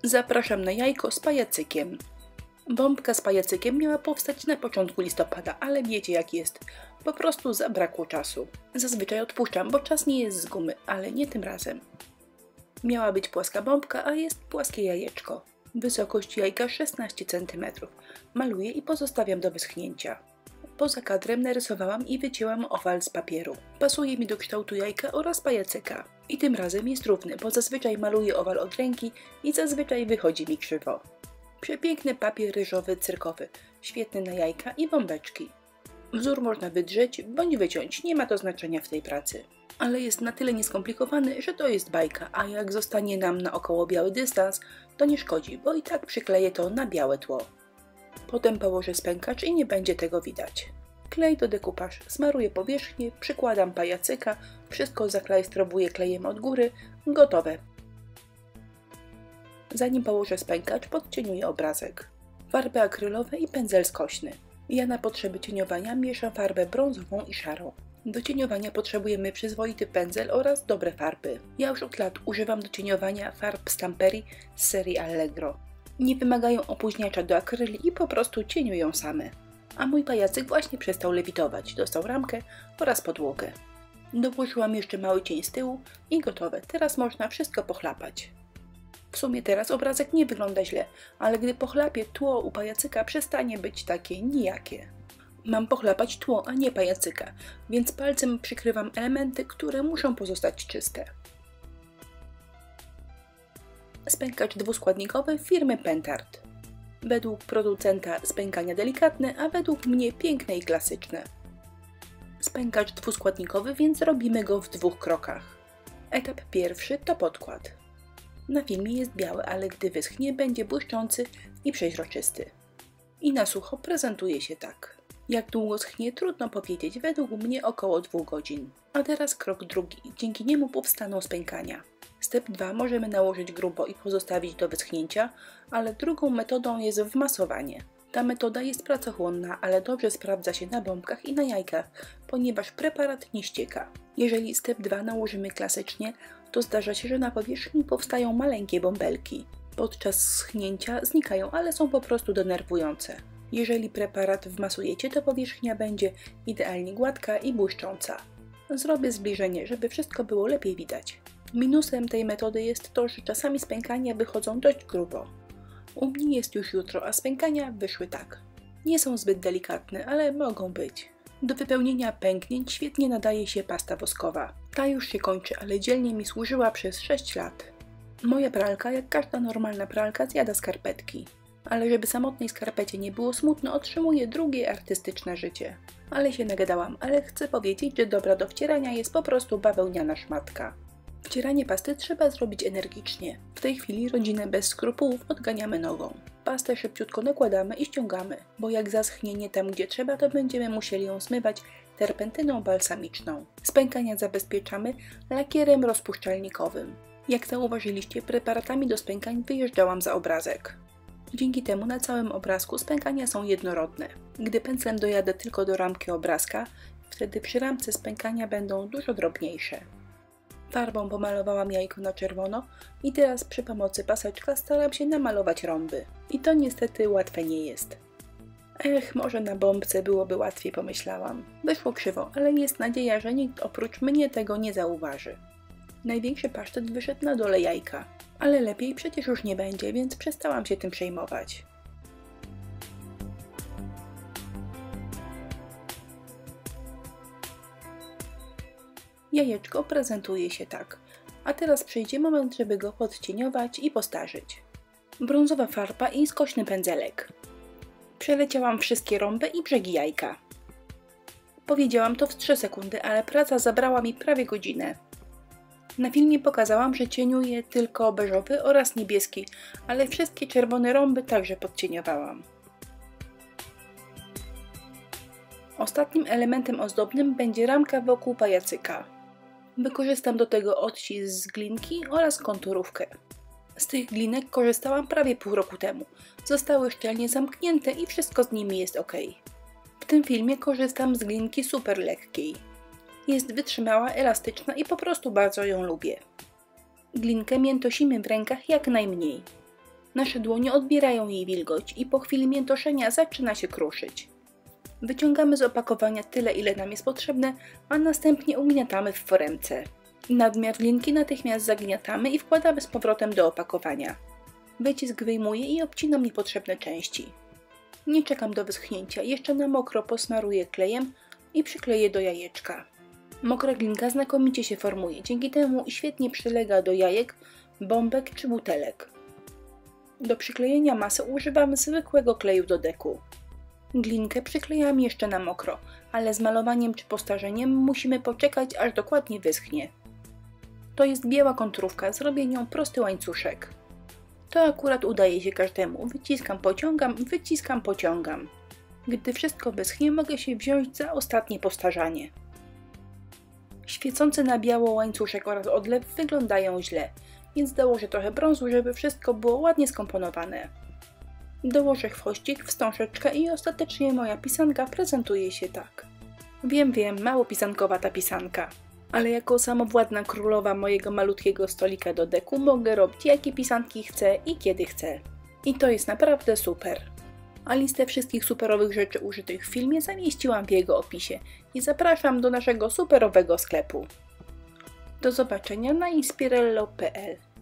Zapraszam na jajko z pajacykiem. Bombka z pajacykiem miała powstać na początku listopada, ale wiecie jak jest. Po prostu zabrakło czasu. Zazwyczaj odpuszczam, bo czas nie jest z gumy, ale nie tym razem. Miała być płaska bombka, a jest płaskie jajeczko. Wysokość jajka 16 cm. Maluję i pozostawiam do wyschnięcia. Poza kadrem narysowałam i wycięłam owal z papieru. Pasuje mi do kształtu jajka oraz pajacyka. I tym razem jest równy, bo zazwyczaj maluję owal od ręki i zazwyczaj wychodzi mi krzywo. Przepiękny papier ryżowy cyrkowy, świetny na jajka i bombeczki. Wzór można wydrzeć bądź wyciąć, nie ma to znaczenia w tej pracy. Ale jest na tyle nieskomplikowany, że to jest bajka, a jak zostanie nam naokoło biały dystans, to nie szkodzi, bo i tak przykleję to na białe tło. Potem położę spękacz i nie będzie tego widać. Klej do dekupaż, smaruję powierzchnię, przykładam pajacyka, wszystko zaklajstrobuję klejem od góry, gotowe. Zanim położę spękacz, podcieniuję obrazek. Farby akrylowe i pędzel skośny. Ja na potrzeby cieniowania mieszam farbę brązową i szarą. Do cieniowania potrzebujemy przyzwoity pędzel oraz dobre farby. Ja już od lat używam do cieniowania farb Stamperi z serii Allegro. Nie wymagają opóźniacza do akryli i po prostu cieniują same. A mój pajacyk właśnie przestał lewitować, dostał ramkę oraz podłogę. Dołożyłam jeszcze mały cień z tyłu i gotowe, teraz można wszystko pochlapać. W sumie teraz obrazek nie wygląda źle, ale gdy pochlapię, tło u pajacyka przestanie być takie nijakie. Mam pochlapać tło, a nie pajacyka, więc palcem przykrywam elementy, które muszą pozostać czyste. Spękacz dwuskładnikowy firmy Pentard. Według producenta spękania delikatne, a według mnie piękne i klasyczne. Spękacz dwuskładnikowy, więc robimy go w 2 krokach. Etap pierwszy to podkład. Na filmie jest biały, ale gdy wyschnie, będzie błyszczący i przeźroczysty. I na sucho prezentuje się tak. Jak długo schnie, trudno powiedzieć, według mnie około 2 godzin. A teraz krok drugi, dzięki niemu powstaną spękania. Step 2 możemy nałożyć grubo i pozostawić do wyschnięcia, ale drugą metodą jest wmasowanie. Ta metoda jest pracochłonna, ale dobrze sprawdza się na bombkach i na jajkach, ponieważ preparat nie ścieka. Jeżeli step 2 nałożymy klasycznie, to zdarza się, że na powierzchni powstają maleńkie bąbelki. Podczas schnięcia znikają, ale są po prostu denerwujące. Jeżeli preparat wmasujecie, to powierzchnia będzie idealnie gładka i błyszcząca. Zrobię zbliżenie, żeby wszystko było lepiej widać. Minusem tej metody jest to, że czasami spękania wychodzą dość grubo. U mnie jest już jutro, a spękania wyszły tak. Nie są zbyt delikatne, ale mogą być. Do wypełnienia pęknięć świetnie nadaje się pasta woskowa. Ta już się kończy, ale dzielnie mi służyła przez 6 lat. Moja pralka, jak każda normalna pralka, zjada skarpetki. Ale żeby samotnej skarpecie nie było smutno, otrzymuję drugie artystyczne życie. Ale się nagadałam, ale chcę powiedzieć, że dobra do wcierania jest po prostu bawełniana szmatka. Wcieranie pasty trzeba zrobić energicznie. W tej chwili rodzinę bez skrupułów odganiamy nogą. Pastę szybciutko nakładamy i ściągamy, bo jak zaschnie nie tam gdzie trzeba, to będziemy musieli ją zmywać terpentyną balsamiczną. Spękania zabezpieczamy lakierem rozpuszczalnikowym. Jak zauważyliście, preparatami do spękań wyjeżdżałam za obrazek. Dzięki temu na całym obrazku spękania są jednorodne. Gdy pędzlem dojadę tylko do ramki obrazka, wtedy przy ramce spękania będą dużo drobniejsze. Farbą pomalowałam jajko na czerwono i teraz przy pomocy paseczka staram się namalować rąby. I to niestety łatwe nie jest. Może na bombce byłoby łatwiej, pomyślałam. Wyszło krzywo, ale jest nadzieja, że nikt oprócz mnie tego nie zauważy. Największy pasztet wyszedł na dole jajka. Ale lepiej przecież już nie będzie, więc przestałam się tym przejmować. Jajeczko prezentuje się tak. A teraz przyjdzie moment, żeby go podcieniować i postarzyć. Brązowa farba i skośny pędzelek. Przeleciałam wszystkie rąby i brzegi jajka. Powiedziałam to w 3 sekundy, ale praca zabrała mi prawie godzinę. Na filmie pokazałam, że cieniuję tylko beżowy oraz niebieski, ale wszystkie czerwone rąby także podcieniowałam. Ostatnim elementem ozdobnym będzie ramka wokół pajacyka. Wykorzystam do tego odcisk z glinki oraz konturówkę. Z tych glinek korzystałam prawie pół roku temu. Zostały szczelnie zamknięte i wszystko z nimi jest ok. W tym filmie korzystam z glinki super lekkiej. Jest wytrzymała, elastyczna i po prostu bardzo ją lubię. Glinkę miętosimy w rękach jak najmniej. Nasze dłonie odbierają jej wilgoć i po chwili miętoszenia zaczyna się kruszyć. Wyciągamy z opakowania tyle, ile nam jest potrzebne, a następnie ugniatamy w foremce. Nadmiar linki natychmiast zagniatamy i wkładamy z powrotem do opakowania. Wycisk wyjmuję i obcinam niepotrzebne części. Nie czekam do wyschnięcia, jeszcze na mokro posmaruję klejem i przykleję do jajeczka. Mokra glinka znakomicie się formuje, dzięki temu świetnie przylega do jajek, bombek czy butelek. Do przyklejenia masy używamy zwykłego kleju do deku. Glinkę przyklejamy jeszcze na mokro, ale z malowaniem czy postarzeniem musimy poczekać, aż dokładnie wyschnie. To jest biała kontrówka, zrobię nią prosty łańcuszek. To akurat udaje się każdemu. Wyciskam, pociągam, wyciskam, pociągam. Gdy wszystko wyschnie, mogę się wziąć za ostatnie postarzanie. Świecący na biało łańcuszek oraz odlew wyglądają źle, więc dołożę trochę brązu, żeby wszystko było ładnie skomponowane. Dołożę chwościk, wstążeczkę i ostatecznie moja pisanka prezentuje się tak. Wiem, mało pisankowata pisanka. Ale jako samowładna królowa mojego malutkiego stolika do deku mogę robić jakie pisanki chcę i kiedy chcę. I to jest naprawdę super. A listę wszystkich superowych rzeczy użytych w filmie zamieściłam w jego opisie i zapraszam do naszego superowego sklepu. Do zobaczenia na inspirello.pl